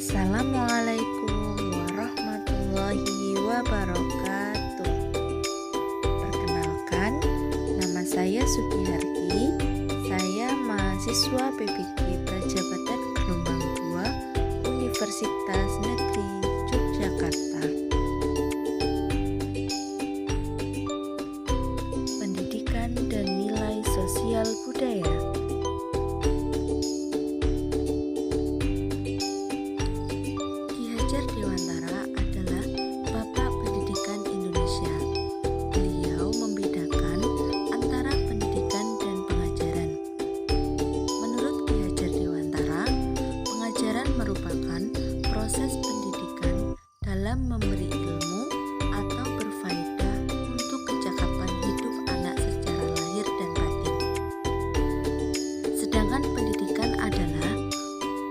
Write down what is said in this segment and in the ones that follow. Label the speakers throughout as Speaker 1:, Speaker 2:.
Speaker 1: Assalamualaikum warahmatullahi wabarakatuh. Perkenalkan, nama saya Sugiharti. Saya mahasiswa PPG Prajabatan Gelombang 2 Universitas Negeri Yogyakarta. Pendidikan dan nilai sosial budaya. Dewantara adalah Bapak Pendidikan Indonesia. Beliau membedakan antara pendidikan dan pengajaran. Menurut Ki Hajar Dewantara, pengajaran merupakan proses pendidikan dalam memberi ilmu atau berfaedah untuk kecakapan hidup anak secara lahir dan batin. Sedangkan pendidikan adalah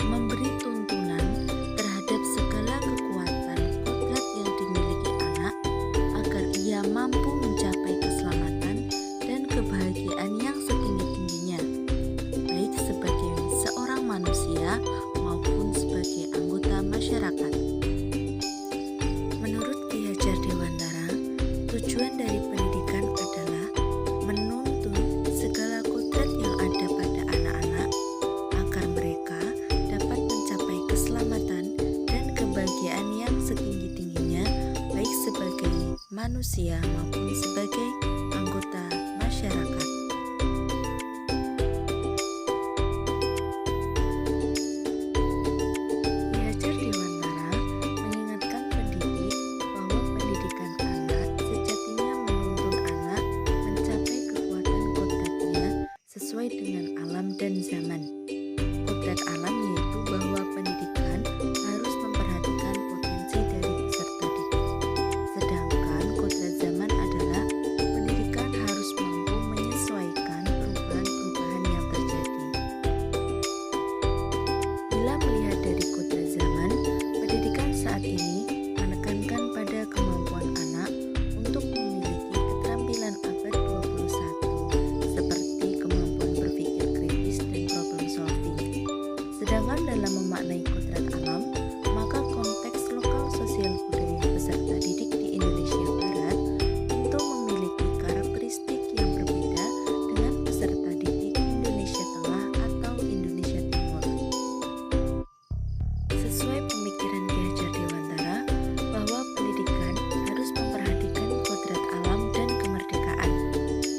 Speaker 1: memberi tuntunan terhadap segala kekuatan kodrat yang dimiliki anak agar ia mampu mencapai keselamatan dan kebahagiaan yang setinggi-tingginya, baik sebagai seorang manusia maupun sebagai anggota masyarakat. Menurut Ki Hajar Dewantara, tujuan dari pendidikan adalah menuntun segala kodrat yang ada pada anak-anak agar mereka dapat mencapai keselamatan dan kebahagiaan yang setinggi-tingginya, baik sebagai manusia maupun sebagai anggota masyarakat. Ki Hajar Dewantara mengingatkan pendidik bahwa pendidikan anak sejatinya menuntun anak mencapai kekuatan kodratnya sesuai dengan alam dan zaman. Kodrat alam yaitu bahwa pendidikan harus memperhatikan potensi dari peserta didik. Sedangkan kodrat zaman adalah pendidikan harus mampu menyesuaikan perubahan-perubahan yang terjadi. Bila melihat dari kodrat zaman, pendidikan saat ini menekankan pada kemampuan anak untuk memiliki keterampilan abad 21 seperti kemampuan berpikir kritis dan problem solving. Sedangkan dalam memaknai kodrat alam, maka konteks lokal sosial budaya peserta didik di Indonesia Barat tentu memiliki karakteristik yang berbeda dengan peserta didik Indonesia Tengah atau Indonesia Timur. Sesuai pemikiran Ki Hajar Dewantara bahwa pendidikan harus memperhatikan kodrat alam dan kemerdekaan,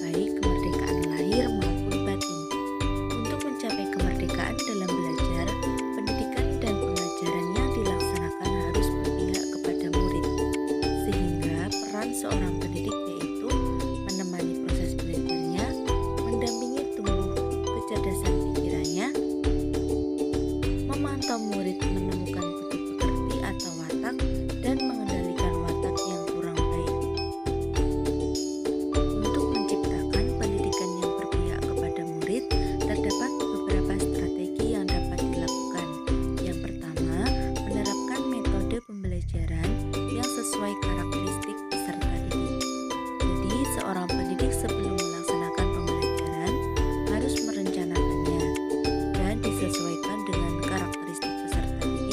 Speaker 1: baik kemerdekaan lahir maupun batin. Untuk mencapai kemerdekaan dalam belajar, pendidikan dan pengajaran yang dilaksanakan harus berpihak kepada murid, sehingga peran seorang pendidik yaitu menemani proses belajarnya, mendampingi tumbuh kecerdasan pikirannya, memantau murid menemukan budi pekerti atau watak, dan mengendalikan watak yang kurang baik. Untuk menciptakan pendidikan yang berpihak kepada murid, terdapat beberapa strategi yang dapat dilakukan. Yang pertama, menerapkan metode pembelajaran yang sesuai karakteristik peserta didik. Jadi, seorang pendidik sebelum melaksanakan pembelajaran harus merencanakannya dan disesuaikan dengan karakteristik peserta didik.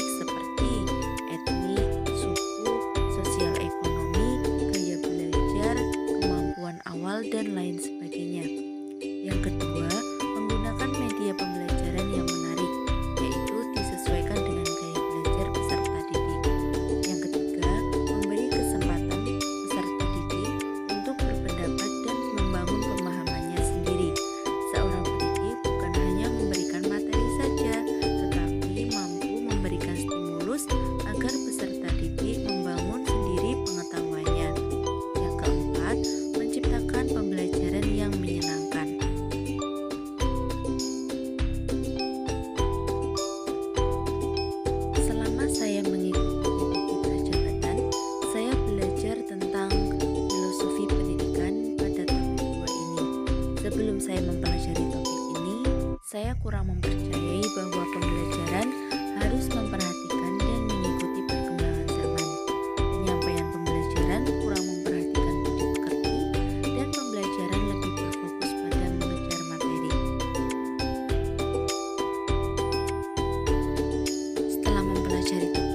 Speaker 1: mencari